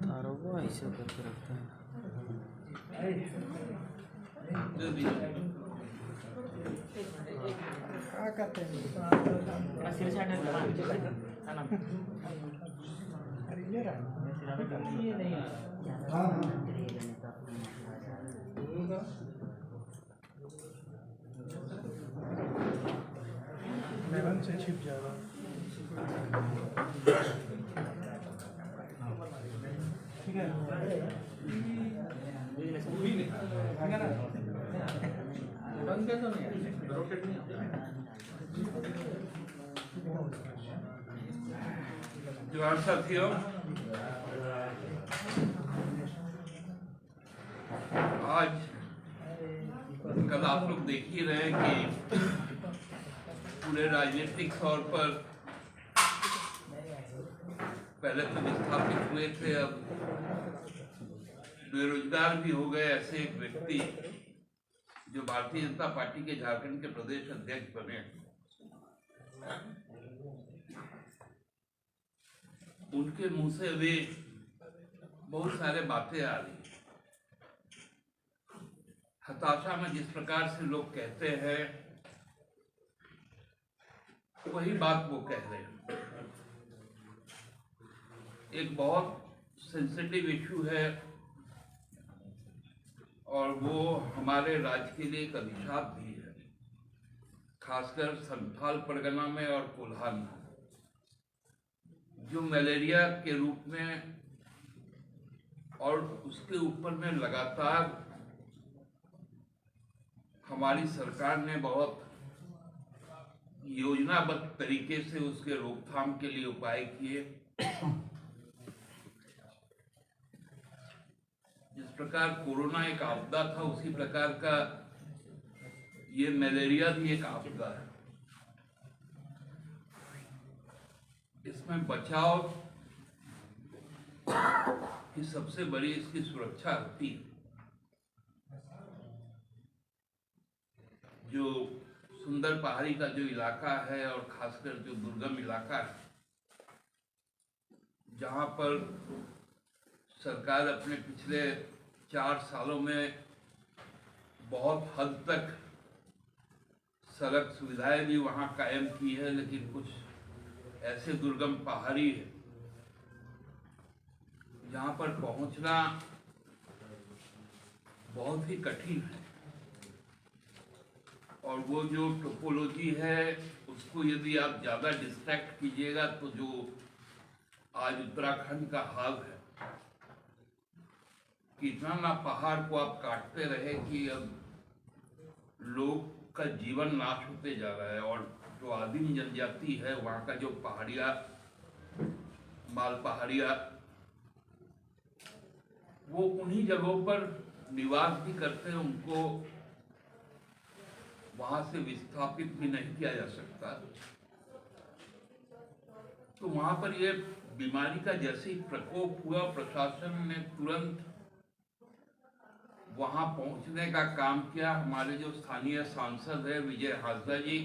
तारों को ऐसे करके रखते हैं। क्या करते हैं? ये नहीं आ रहा। मेलन से छिप जाएगा। ठीक है। भी नहीं है ना? बंद कैसे नहीं है? रोटेट नहीं होता। जोहार साथियों, आज कल आप लोग देख ही रहे हैं कि पूरे राजनीतिक तौर पर पहले तो विस्थापित हुए थे, अब बेरोजगार भी हो गए ऐसे एक व्यक्ति जो भारतीय जनता पार्टी के झारखंड के प्रदेश अध्यक्ष बने। उनके मुंह से भी बहुत सारे बातें आ रही। हताशा में जिस प्रकार से लोग कहते हैं वही बात वो कह रहे हैं। एक बहुत सेंसिटिव इशू है और वो हमारे राज्य के लिए एक अभिशाप भी है, खासकर संथाल परगना में और कोल्हान में, जो मलेरिया के रूप में और उसके ऊपर में लगातार हमारी सरकार ने बहुत योजनाबद्ध तरीके से उसके रोकथाम के लिए उपाय किए। जिस प्रकार कोरोना एक आपदा था, उसी प्रकार का ये मलेरिया भी एक आपदा है। इसमें बचाव की सबसे बड़ी इसकी सुरक्षा होती है। जो सुंदर पहाड़ी का जो इलाका है और खासकर जो दुर्गम इलाका है, जहां पर सरकार अपने पिछले 4 सालों में बहुत हद तक सड़क सुविधाएं भी वहां कायम की है, लेकिन कुछ ऐसे दुर्गम पहाड़ी है जहां पर पहुंचना बहुत ही कठिन है। और वो जो टोपोलॉजी है उसको यदि आप ज्यादा डिस्ट्रैक्ट कीजिएगा तो जो आज उत्तराखंड का हाल है कि इतना ना पहाड़ को आप काटते रहे कि अब लोग का जीवन नाश होते जा रहा है। और जो आदिम जनजाति है वहाँ का जो पहाड़िया, माल पहाड़िया, वो उन्हीं जगहों पर निवास भी करते हैं, उनको वहां से विस्थापित भी नहीं किया जा सकता। तो वहां पर ये बीमारी का जैसे ही प्रकोप हुआ, प्रशासन ने तुरंत वहां पहुंचने का काम किया। हमारे जो स्थानीय सांसद है विजय हाजदा जी,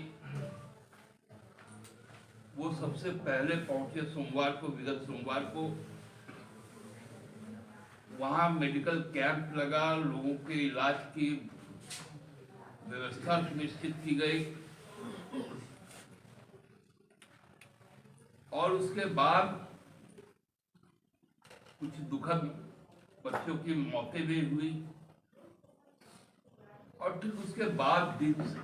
वो सबसे पहले पहुंचे सोमवार को, विगत सोमवार को। वहां मेडिकल कैंप लगा, लोगों के इलाज की व्यवस्था सुनिश्चित की गई और उसके बाद कुछ दुखद बच्चों की मौतें भी हुई। और ठीक उसके बाद दिन से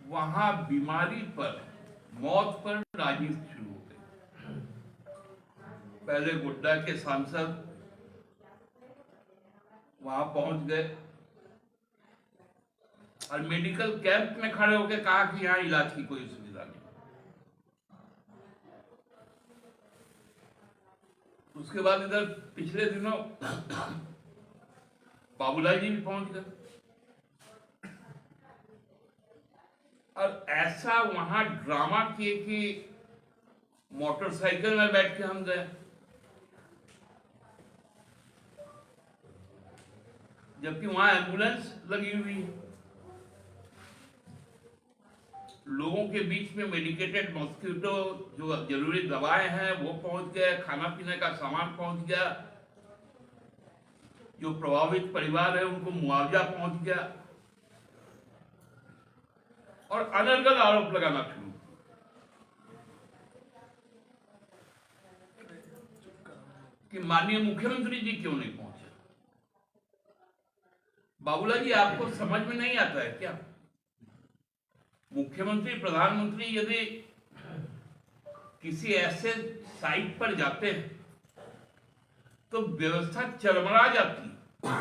वहां बीमारी पर, मौत पर राजनीति शुरू हो गई। पहले गोड्डा के सांसद वहां पहुंच गए और मेडिकल कैंप में खड़े होकर कहा कि यहाँ इलाज की कोई सुविधा नहीं। उसके बाद इधर पिछले दिनों बाबूलाल जी भी पहुंच गए और ऐसा वहां ड्रामा किए कि मोटरसाइकिल में बैठ के हम गए, जबकि वहां एम्बुलेंस लगी हुई है। लोगों के बीच में मेडिकेटेड मॉस्किटो जो जरूरी दवाएं हैं वो पहुंच गए, खाना पीने का सामान पहुंच गया, जो प्रभावित परिवार है उनको मुआवजा पहुंच गया, और अनर्गल आरोप लगाना शुरू। कि माननीय मुख्यमंत्री जी क्यों नहीं पहुंचे। बाबूलाल जी, आपको समझ में नहीं आता है क्या? मुख्यमंत्री प्रधानमंत्री यदि किसी ऐसे साइट पर जाते हैं तो व्यवस्था चरमरा जाती है।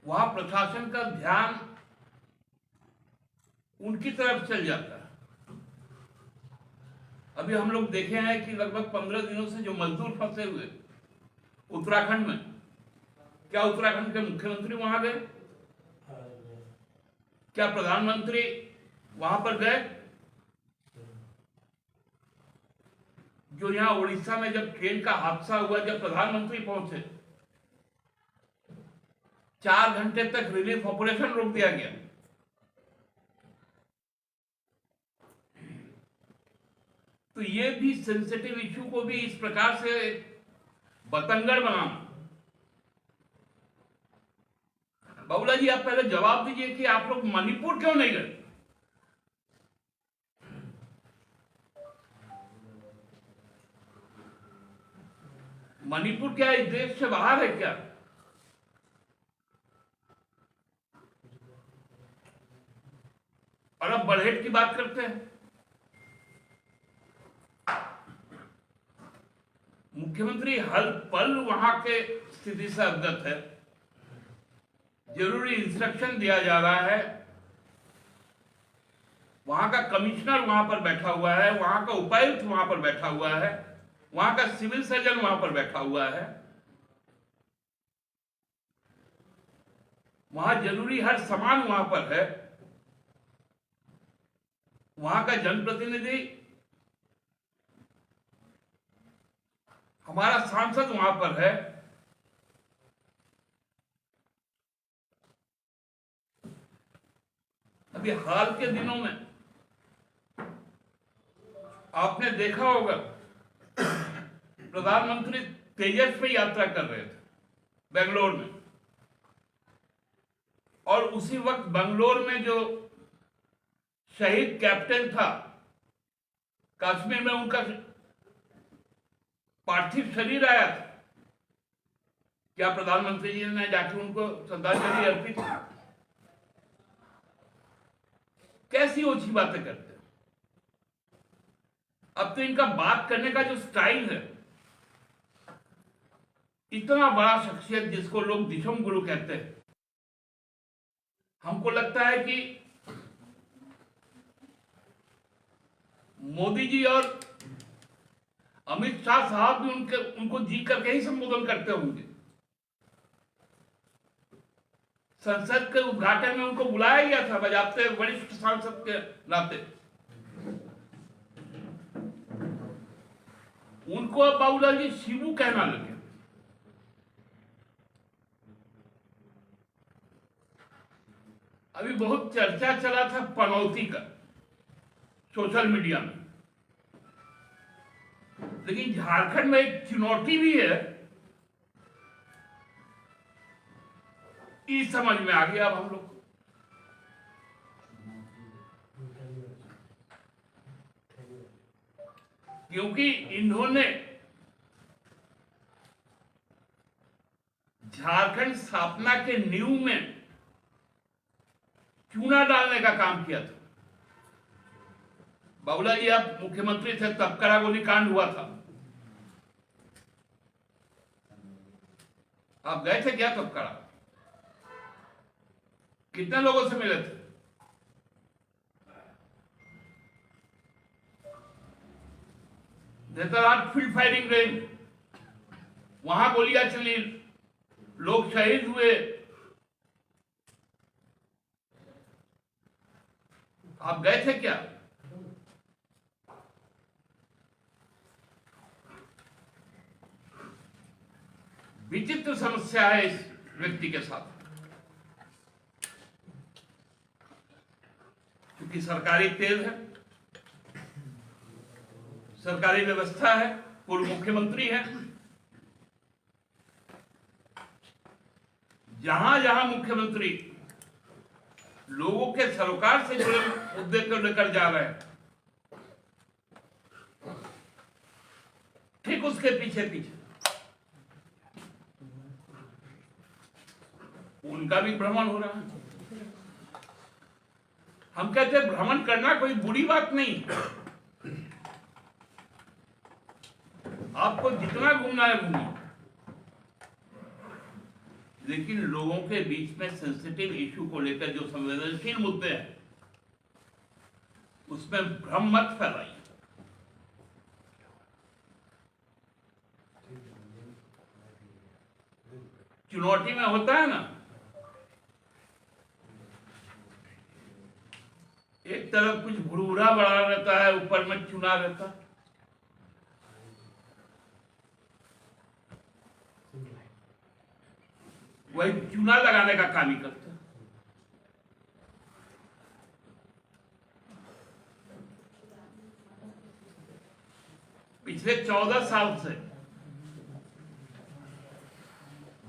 वहां प्रशासन का ध्यान उनकी तरफ चल जाता है। अभी हम लोग देखे हैं कि लगभग 15 दिनों से जो मजदूर फंसे हुए उत्तराखंड में, क्या उत्तराखंड के मुख्यमंत्री वहां गए? क्या प्रधानमंत्री वहां पर गए? जो यहां उड़ीसा में जब ट्रेन का हादसा हुआ, जब प्रधानमंत्री पहुंचे, 4 घंटे तक रिलीफ ऑपरेशन रोक दिया गया। तो ये भी सेंसिटिव इश्यू को भी इस प्रकार से बतंगड़ बनाना। बाबूलाल जी, आप पहले जवाब दीजिए कि आप लोग मणिपुर क्यों नहीं गए? मणिपुर क्या इस देश से बाहर है क्या? और अब बढ़ेट की बात करते हैं। मुख्यमंत्री हर पल वहां के स्थिति से अवगत है, जरूरी इंस्ट्रक्शन दिया जा रहा है। वहां का कमिश्नर वहां पर बैठा हुआ है, वहां का उपायुक्त वहां पर बैठा हुआ है, वहां का सिविल सर्जन वहां पर बैठा हुआ है। वहां जरूरी हर सामान वहां पर है। वहां का जनप्रतिनिधि, हमारा सांसद वहां पर है। अभी हाल के दिनों में आपने देखा होगा, प्रधानमंत्री तेजस पे यात्रा कर रहे थे बेंगलोर में, और उसी वक्त बेंगलोर में जो शहीद कैप्टन था, कश्मीर में उनका पार्थिव शरीर आया था। क्या प्रधानमंत्री जी ने जाकर उनको श्रद्धांजलि अर्पित की? कैसी ओछी बातें करते हैं। अब तो इनका बात करने का जो स्टाइल है, इतना बड़ा शख्सियत जिसको लोग दिशम गुरु कहते हैं, हमको लगता है कि मोदी जी और अमित शाह साहब भी उनको जी करके ही संबोधन करते होंगे। संसद के उद्घाटन में उनको बुलाया गया था बजाते वरिष्ठ सांसद के नाते। उनको अब बाबूलाल जी शिबू कहना लगे। अभी बहुत चर्चा चला था पनौती का सोशल मीडिया में, लेकिन झारखंड में एक चुनौती भी है, इस समझ में आ गया अब हम लोग। क्योंकि इन्होंने झारखंड स्थापना के नींव में चूना डालने का काम किया था। बाबूलाल जी, आप मुख्यमंत्री थे तब करागोली कांड हुआ था, आप गए थे क्या तब करा? कितने लोगों से मिले थे? नेतरहाट फील्ड फायरिंग रेंज, वहां गोलियां चली, लोग शहीद हुए, आप गए थे क्या? विचित्र समस्या है इस व्यक्ति के साथ। क्योंकि सरकारी तेल है, सरकारी व्यवस्था है, पूर्व मुख्यमंत्री है। जहां जहां मुख्यमंत्री लोगों के सरोकार से जुड़े मुद्दे को लेकर जा रहे हैं, ठीक उसके पीछे पीछे उनका भी भ्रमण हो रहा है। हम कहते हैं भ्रमण करना कोई बुरी बात नहीं है, आपको जितना घूमना है घूमिए, लेकिन लोगों के बीच में सेंसिटिव इशू को लेकर जो संवेदनशील मुद्दे हैं उसमें भ्रम मत फैलाइए। चुनौती में होता है ना, एक तरफ कुछ भुरभुरा बड़ा रहता है, ऊपर में चुना रहता है। वही चूना लगाने का काम ही करता है। पिछले 14 साल से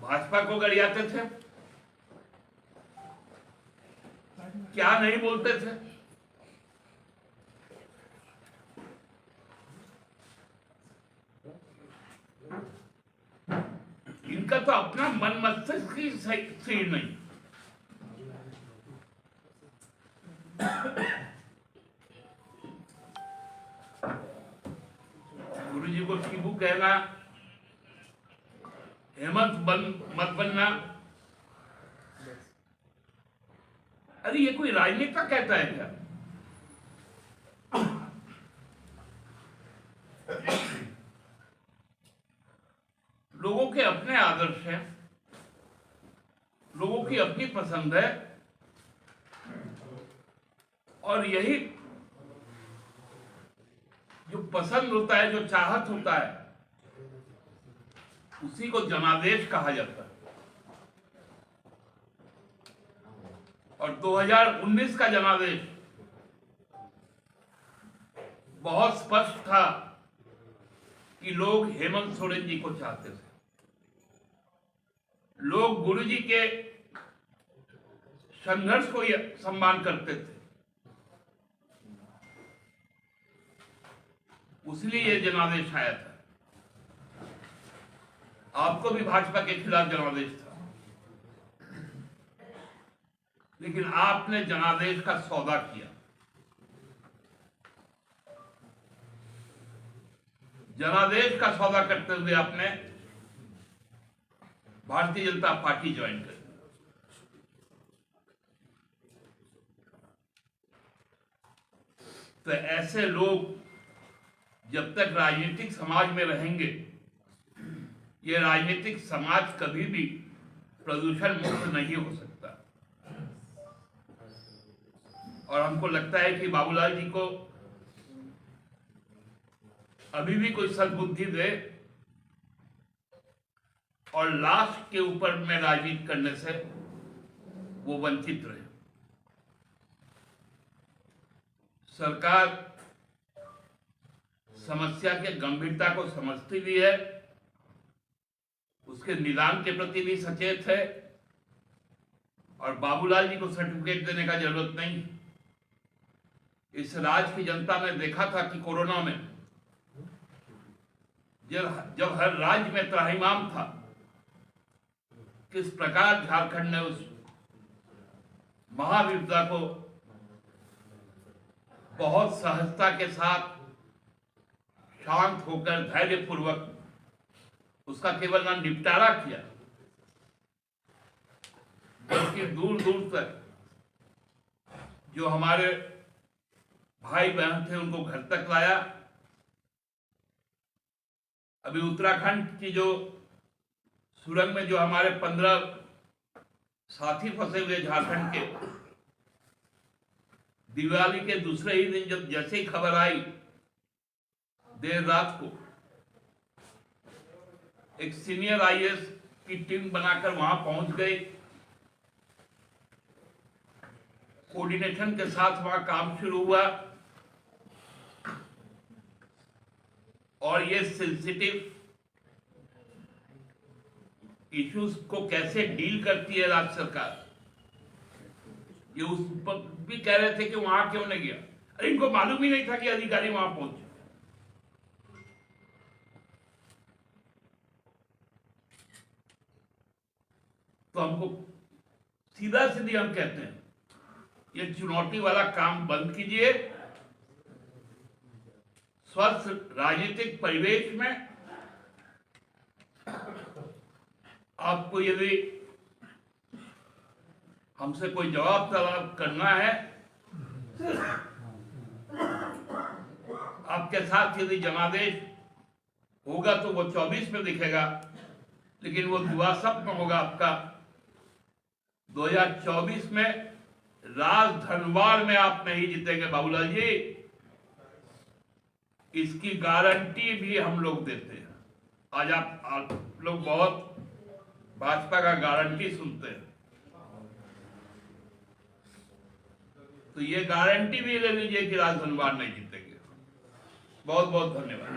भाजपा को गरियाते थे, क्या नहीं बोलते थे। इनका तो अपना मन मस्तिष्क ही सही नहीं। गुरु जी को शिबू कहना, हेमंत मत बनना, अरे ये कोई राजनेता कहता है क्या? लोगों के अपने आदर्श हैं, लोगों की अपनी पसंद है, और यही जो पसंद होता है, जो चाहत होता है, उसी को जनादेश कहा जाता है। और 2019 का जनादेश बहुत स्पष्ट था कि लोग हेमंत सोरेन जी को चाहते थे, लोग गुरु जी के संघर्ष को सम्मान करते थे, इसलिए यह जनादेश आया था। आपको भी भाजपा के खिलाफ जनादेश था, लेकिन आपने जनादेश का सौदा किया। जनादेश का सौदा करते हुए आपने भारतीय जनता पार्टी ज्वाइन कर। तो ऐसे लोग जब तक राजनीतिक समाज में रहेंगे, ये राजनीतिक समाज कभी भी प्रदूषण मुक्त नहीं हो सकता। और हमको लगता है कि बाबूलाल जी को अभी भी कोई सद्बुद्धि दे और लाश के ऊपर में राजनीति करने से वो वंचित रहे। सरकार समस्या के गंभीरता को समझती भी है, उसके निदान के प्रति भी सचेत है, और बाबूलाल जी को सर्टिफिकेट देने का जरूरत नहीं। इस राज्य की जनता ने देखा था कि कोरोना में जब हर राज्य में त्राहिमाम था, किस प्रकार झारखंड ने उस महाविपदा को बहुत सहजता के साथ शांत होकर धैर्यपूर्वक उसका केवल ना निपटारा किया, बल्कि दूर दूर तक जो हमारे भाई बहन थे उनको घर तक लाया। अभी उत्तराखंड की जो सुरंग में जो हमारे 15 साथी फंसे हुए झारखंड के, दिवाली के दूसरे ही दिन जब जैसे ही खबर आई, देर रात को एक सीनियर आईएएस की टीम बनाकर वहां पहुंच गई। कोऑर्डिनेशन के साथ वहां काम शुरू हुआ और ये सेंसिटिव इश्यूज को कैसे डील करती है राज्य सरकार, ये उस पर भी कह रहे थे कि वहां क्यों नहीं गया। अरे इनको मालूम ही नहीं था कि अधिकारी वहां पहुंचे। तो हमको सीधा सीधी हम कहते हैं ये चुनौती वाला काम बंद कीजिए। स्वस्थ राजनीतिक परिवेश में आपको यदि हमसे कोई जवाब तलब करना है, आपके साथ यदि जनादेश होगा तो वो 24 में दिखेगा, लेकिन वो दुआ स्वप्न होगा आपका 2024 में राजधनवार में आप नहीं जीतेंगे बाबूलाल जी, इसकी गारंटी भी हम लोग देते हैं। आज आप लोग बहुत भाजपा का गारंटी सुनते हैं, तो ये गारंटी भी ले लीजिए कि राजधनवार नहीं जीतेंगे। बहुत बहुत धन्यवाद।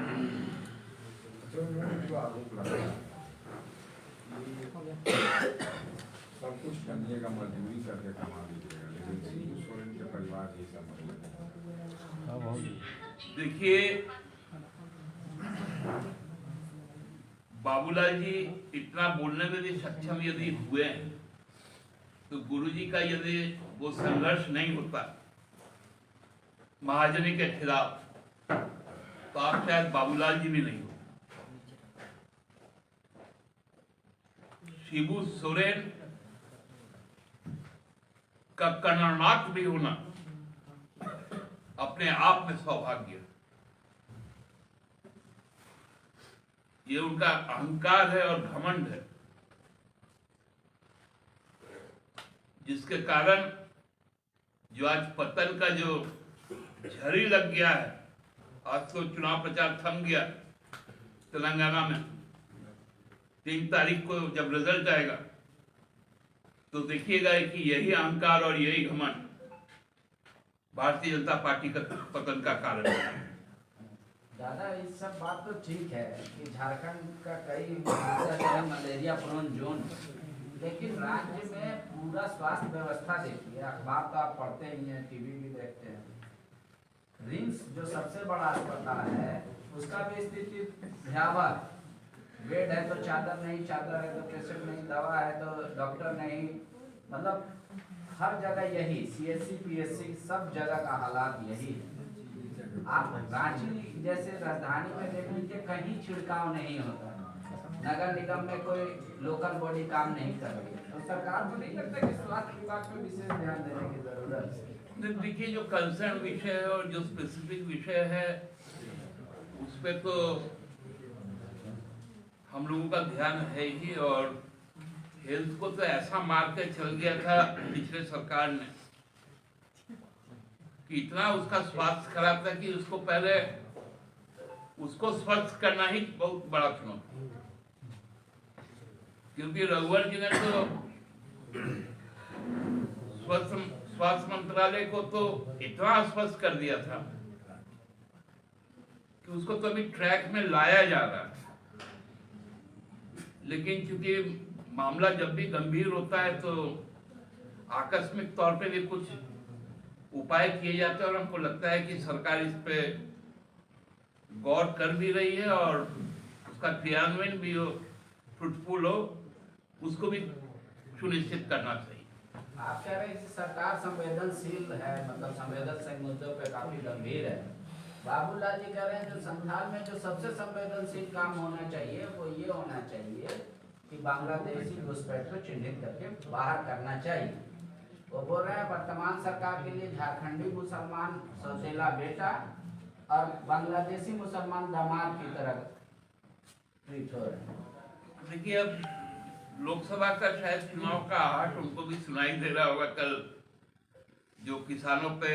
सब कुछ करिएगा, मजदूरी करके कमा लीजिएगा, लेकिन शिबू सोरेन के परिवार ये सब देखिए बाबूलाल जी इतना बोलने में भी सक्षम यदि हुए हैं तो गुरुजी का यदि वो संघर्ष नहीं होता महाजनी के खिलाफ तो आप शायद बाबूलाल जी भी नहीं हो। शिबू सोरेन का कर्णनाथ भी होना अपने आप में सौभाग्य, ये उनका अहंकार है और घमंड है, जिसके कारण जो आज पतन का जो झड़ी लग गया है, आज तो चुनाव प्रचार थम गया तेलंगाना में। 3 तारीख को जब रिजल्ट आएगा तो देखिएगा कि यही अहंकार और यही घमंड भारतीय जनता पार्टी का पतन का कारण है। दादा इस सब बात तो ठीक है कि झारखंड का कई हिस्सा है मलेरिया प्रोन जोन, लेकिन राज्य में पूरा स्वास्थ्य व्यवस्था देखिए, अखबार तो आप पढ़ते ही हैं, टीवी भी देखते हैं। रिम्स जो सबसे बड़ा अस्पताल है उसका भी स्थिति भयावह, बेड है तो चादर नहीं, चादर है तो पेशेंट नहीं, दवा है तो डॉक्टर नहीं, मतलब हर जगह यही, CSC PSC सब जगह का हालात यही है। आप रांची जैसे राजधानी में देख लीजिए, कहीं छिड़काव नहीं होता, नगर निगम में कोई लोकल बॉडी काम नहीं कर रही है, तो सरकार को नहीं लगता कि स्वास्थ्य विभाग में विशेष ध्यान देने की जरूरत है। देखिए जो कंसर्न विषय है और जो स्पेसिफिक विषय है उस पे तो हम लोगों का ध्यान है ही, और हेल्थ को तो ऐसा मार के चल गया था पिछले सरकार ने कि इतना उसका स्वास्थ्य खराब था कि उसको पहले उसको स्वस्थ करना ही बहुत बड़ा चुनौती, क्योंकि रघुवर जी ने तो स्वास्थ्य मंत्रालय को तो इतना अस्वस्थ कर दिया था कि उसको तो अभी ट्रैक में लाया जा रहा है। लेकिन चूंकि मामला जब भी गंभीर होता है तो आकस्मिक तौर पे भी कुछ उपाय किए जाते हैं, और हमको लगता है कि सरकार इस पे गौर कर भी रही है और उसका क्रियान्वयन भी हो, फ्रूटफुल हो, उसको भी सुनिश्चित करना चाहिए। आप कह रहे हैं कि सरकार संवेदनशील है, मतलब संवेदनशील मुद्दों पे काफी गंभीर है। बाबूलाल जी कह रहे हैं जो संथाल में जो सबसे संवेदनशील काम होना चाहिए वो ये होना चाहिए कि बांग्लादेशी घुसपैठ को चिन्हित करके बाहर करना चाहिए। वो बोल रहे हैं वर्तमान सरकार के लिए झारखंडी मुसलमान सौतेला बेटा और बांग्लादेशी मुसलमान दामाद की तरह ट्रीट हो रहे हैं। देखिए अब लोकसभा का शायद चुनाव का आहट उनको भी सुनाई दे रहा होगा। कल जो किसानों पे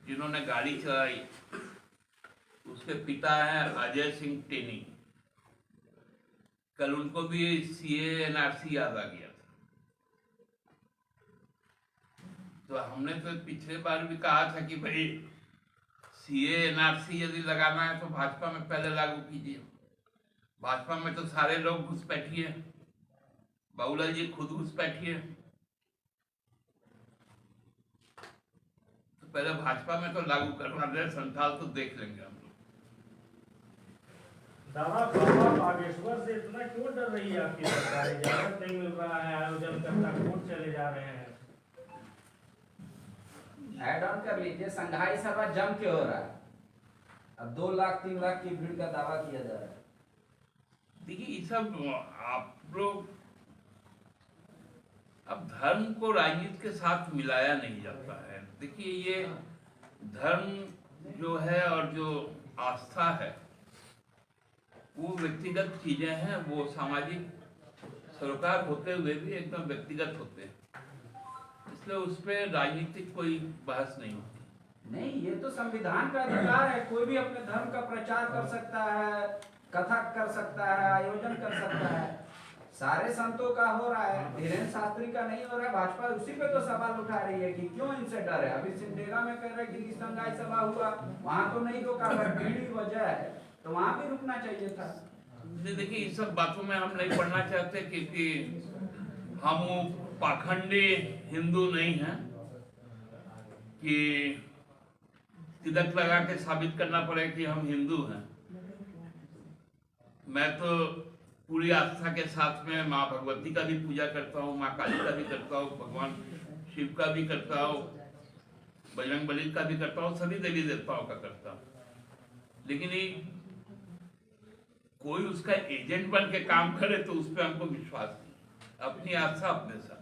जिन्होंने गाड़ी चलाई उसके पिता हैं अजय सिंह टेनी, कल उनको भी CA NRC याद आ गया था। तो हमने तो पिछले बार भी कहा था कि भाई सीए एनआरसी यदि लगाना है तो भाजपा में पहले लागू कीजिए। भाजपा में तो सारे लोग घुसपैठी है, बाबूलाल जी खुद घुसपैठी है, तो पहले भाजपा में तो लागू करवा दे, संथाल तो देख लेंगे हम लोग। दादा बाबा बागेश्वर से इतना क्यों डर रही है आपकी सरकार? इजाजत नहीं मिल रहा है, आयोजन करता कोर्ट चले जा रहे हैं। ऐड ऑन कर लीजिए, संघाई सभा जम के हो रहा है, अब 2 लाख 3 लाख की भीड़ का दावा किया जा रहा है। देखिए ये सब आप लोग, अब धर्म को राजनीति के साथ मिलाया नहीं जाता है। देखिए ये धर्म जो है और जो आस्था है वो व्यक्तिगत चीजें हैं, वो सामाजिक सरोकार होते हुए भी एकदम व्यक्तिगत होते हैं, इसलिए उस पर राजनीतिक कोई बहस नहीं होती। नहीं, ये तो संविधान का अधिकार है, कोई भी अपने धर्म का प्रचार कर सकता है, कथक कर सकता है, आयोजन कर सकता है। सारे संतों का हो रहा है, धीरेन्द्र शास्त्री का नहीं हो रहा है। भाजपा उसी पे तो सवाल उठा रही है कि क्यों इनसे डर है। अभी सिमडेगा में कह रहे कि संघाई सभा हुआ, वहां तो नहीं रोका, भीड़ ही वजह है, तो वहां भी रुकना चाहिए था। देखिए इस सब बातों में हम नहीं पढ़ना चाहते, क्योंकि हम पाखंडी हिंदू नहीं हैं कि तिलक लगा के साबित करना पड़े कि हम हिंदू हैं। मैं तो पूरी आस्था के साथ में माँ भगवती का भी पूजा करता हूँ, माँ काली का भी करता हूँ, भगवान शिव का भी करता हूँ, बजरंगबली का भी करता हूँ, सभी देवी देवताओं का करता हूँ। लेकिन ये कोई उसका एजेंट बन के काम करे तो उस पर हमको विश्वास नहीं, अपनी आस्था अपने साथ।